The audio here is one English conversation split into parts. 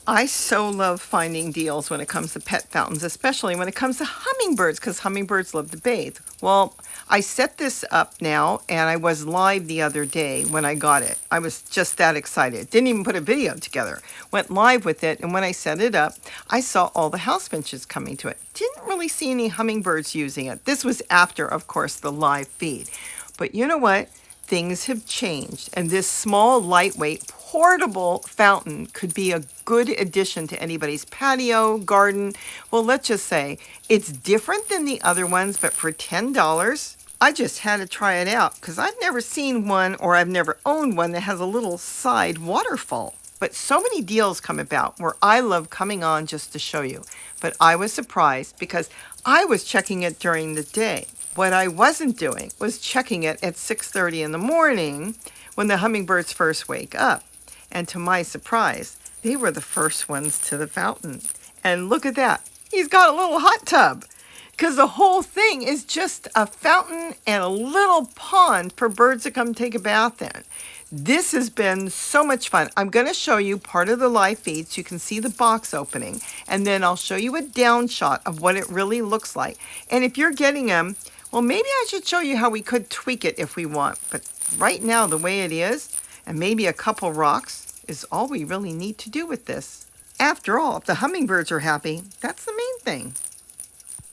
I so love finding deals when it comes to pet fountains, especially when it comes to hummingbirds, because hummingbirds love to bathe. Well, I set this up now, and I was live the other day when I got it. I was just that excited. Didn't even put a video together. Went live with it, and when I set it up, I saw all the house finches coming to it. Didn't really see any hummingbirds using it. This was after, of course, the live feed. But you know what? Things have changed, and this small, lightweight, portable fountain could be a good addition to anybody's patio, garden. Well, let's just say it's different than the other ones, but for $10, I just had to try it out because I've never seen one, or I've never owned one that has a little side waterfall. But so many deals come about where I love coming on just to show you. But I was surprised because I was checking it during the day. What I wasn't doing was checking it at 6:30 in the morning when the hummingbirds first wake up. And to my surprise, they were the first ones to the fountain. And look at that. He's got a little hot tub because the whole thing is just a fountain and a little pond for birds to come take a bath in. This has been so much fun. I'm going to show you part of the live feed so you can see the box opening, and then I'll show you a down shot of what it really looks like. And if you're getting them, well, maybe I should show you how we could tweak it if we want. But right now, the way it is, and maybe a couple rocks, is all we really need to do with this. After all, if the hummingbirds are happy, that's the main thing.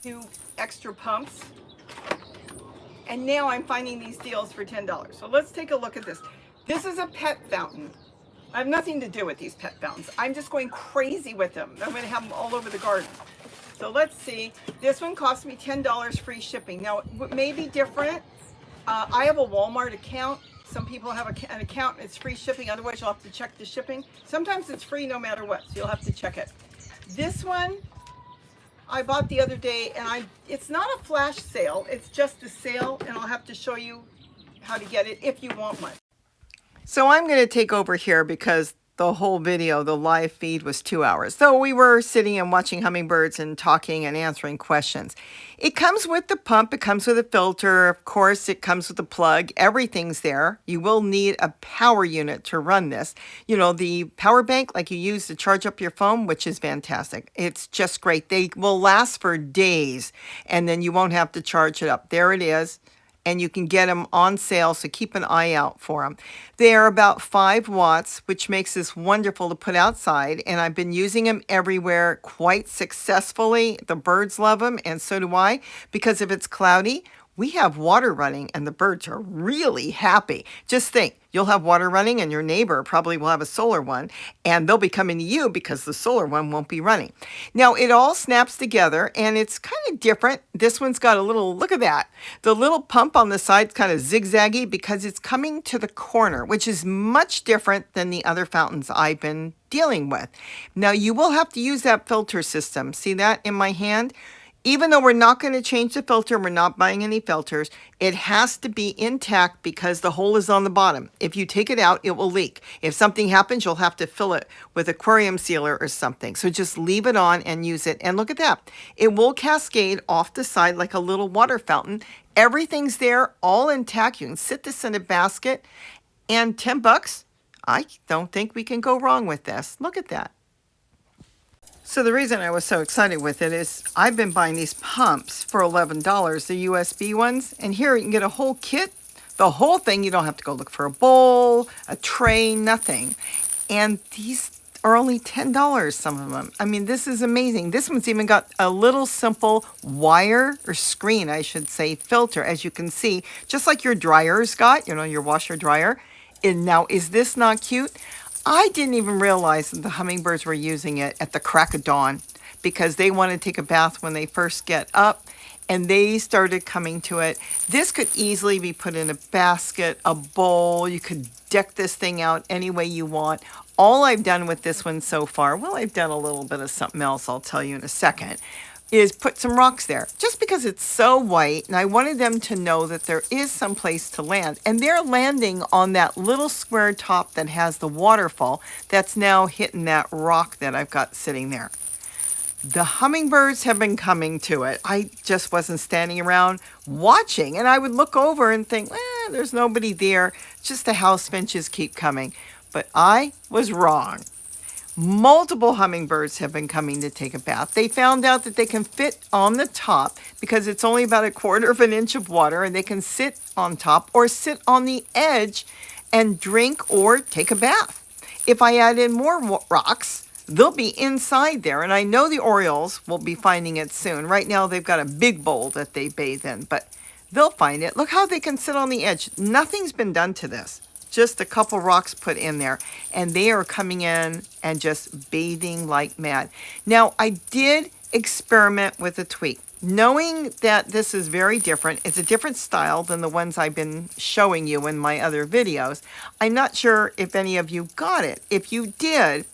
2 extra pumps. And now I'm finding these deals for $10. So let's take a look at this. This is a pet fountain. I have nothing to do with these pet fountains. I'm just going crazy with them. I'm going to have them all over the garden. So let's see. This one cost me $10 free shipping. Now, it may be different. I have a Walmart account. Some people have an account and it's free shipping. Otherwise, you'll have to check the shipping. Sometimes it's free no matter what, so you'll have to check it. This one I bought the other day, and it's not a flash sale. It's just a sale, and I'll have to show you how to get it if you want one. So I'm going to take over here because the whole video, the live feed, was 2 hours. So we were sitting and watching hummingbirds and talking and answering questions. It comes with the pump. It comes with a filter. Of course, it comes with a plug. Everything's there. You will need a power unit to run this. You know, the power bank like you use to charge up your phone, which is fantastic. It's just great. They will last for days, and then you won't have to charge it up. There it is. And you can get them on sale, so keep an eye out for them. They are about 5 watts, which makes this wonderful to put outside, and I've been using them everywhere quite successfully. The birds love them, and so do I, because if it's cloudy, we have water running, and the birds are really happy. Just think, you'll have water running, and your neighbor probably will have a solar one, and they'll be coming to you because the solar one won't be running. Now, it all snaps together, and it's kind of different. This one's got a little, look at that. The little pump on the side's kind of zigzaggy because it's coming to the corner, which is much different than the other fountains I've been dealing with. Now, you will have to use that filter system. See that in my hand? Even though we're not going to change the filter, we're not buying any filters, it has to be intact because the hole is on the bottom. If you take it out, it will leak. If something happens, you'll have to fill it with aquarium sealer or something. So just leave it on and use it. And look at that. It will cascade off the side like a little water fountain. Everything's there, all intact. You can sit this in a basket. And $10, I don't think we can go wrong with this. Look at that. So the reason I was so excited with it is I've been buying these pumps for $11, the USB ones, and here you can get a whole kit, the whole thing. You don't have to go look for a bowl, a tray, nothing. And these are only $10, some of them. I mean, this is amazing. This one's even got a little simple wire, or screen, I should say, filter, as you can see, just like your dryer's got, you know, your washer dryer. And now, is this not cute? I didn't even realize that the hummingbirds were using it at the crack of dawn because they want to take a bath when they first get up, and they started coming to it. This could easily be put in a basket, a bowl. You could deck this thing out any way you want. All I've done with this one so far, well, I've done a little bit of something else I'll tell you in a second, is put some rocks there just because it's so white, and I wanted them to know that there is some place to land, and they're landing on that little square top that has the waterfall that's now hitting that rock that I've got sitting there. The hummingbirds have been coming to it. I just wasn't standing around watching, and I would look over and think, there's nobody there, just the house finches keep coming. But I was wrong. Multiple hummingbirds have been coming to take a bath. They found out that they can fit on the top because it's only about 1/4 of an inch of water, and they can sit on top or sit on the edge and drink or take a bath. If I add in more rocks, they'll be inside there, and I know the orioles will be finding it soon. Right now they've got a big bowl that they bathe in, but they'll find it. Look how they can sit on the edge. Nothing's been done to this. Just a couple rocks put in there, and they are coming in and just bathing like mad. Now, I did experiment with a tweak. Knowing that this is very different, it's a different style than the ones I've been showing you in my other videos. I'm not sure if any of you got it. If you did,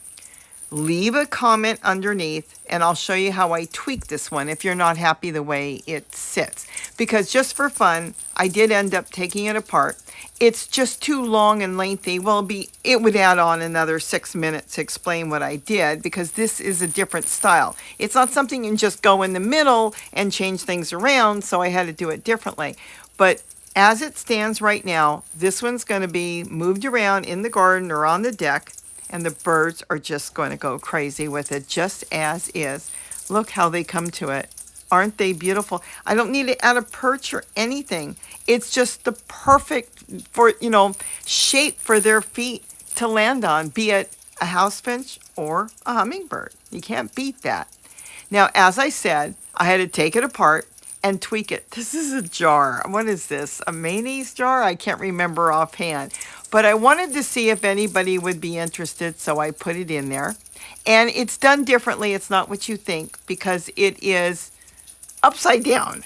leave a comment underneath and I'll show you how I tweak this one if you're not happy the way it sits. Because just for fun, I did end up taking it apart. It's just too long and lengthy. Well, it would add on another 6 minutes to explain what I did, because this is a different style. It's not something you can just go in the middle and change things around, so I had to do it differently. But as it stands right now, this one's going to be moved around in the garden or on the deck, and the birds are just going to go crazy with it just as is. Look how they come to it. Aren't they beautiful? I don't need to add a perch or anything. It's just the perfect shape for their feet to land on, be it a housefinch or a hummingbird. You can't beat that. Now, as I said, I had to take it apart and tweak it. This is a jar. What is this? A mayonnaise jar? I can't remember offhand. But I wanted to see if anybody would be interested, so I put it in there. And it's done differently. It's not what you think, because it is upside down.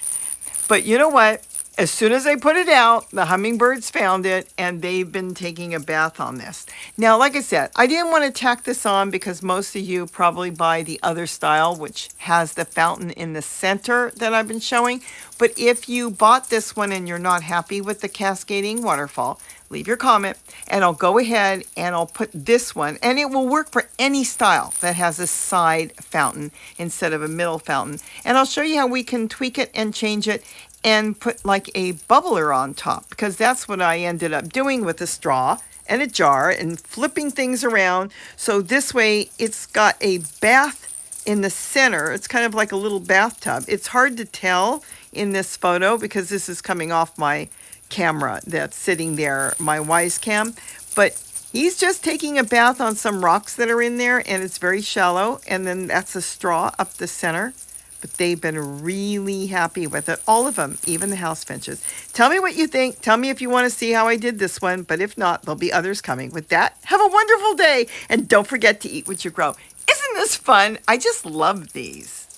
But you know what? As soon as I put it out, the hummingbirds found it, and they've been taking a bath on this. Now, like I said, I didn't want to tack this on because most of you probably buy the other style, which has the fountain in the center that I've been showing. But if you bought this one and you're not happy with the cascading waterfall, leave your comment, and I'll go ahead and I'll put this one, and it will work for any style that has a side fountain instead of a middle fountain. And I'll show you how we can tweak it and change it and put like a bubbler on top, because that's what I ended up doing with a straw and a jar and flipping things around. So this way it's got a bath in the center. It's kind of like a little bathtub. It's hard to tell in this photo because this is coming off my camera that's sitting there, my Wise Cam, but he's just taking a bath on some rocks that are in there, and it's very shallow, and then that's a straw up the center. But they've been really happy with it, all of them, even the house finches. Tell me what you think. Tell me if you want to see how I did this one, but if not, there'll be others coming. With that, have a wonderful day, and don't forget to eat what you grow. Isn't this fun? I just love these.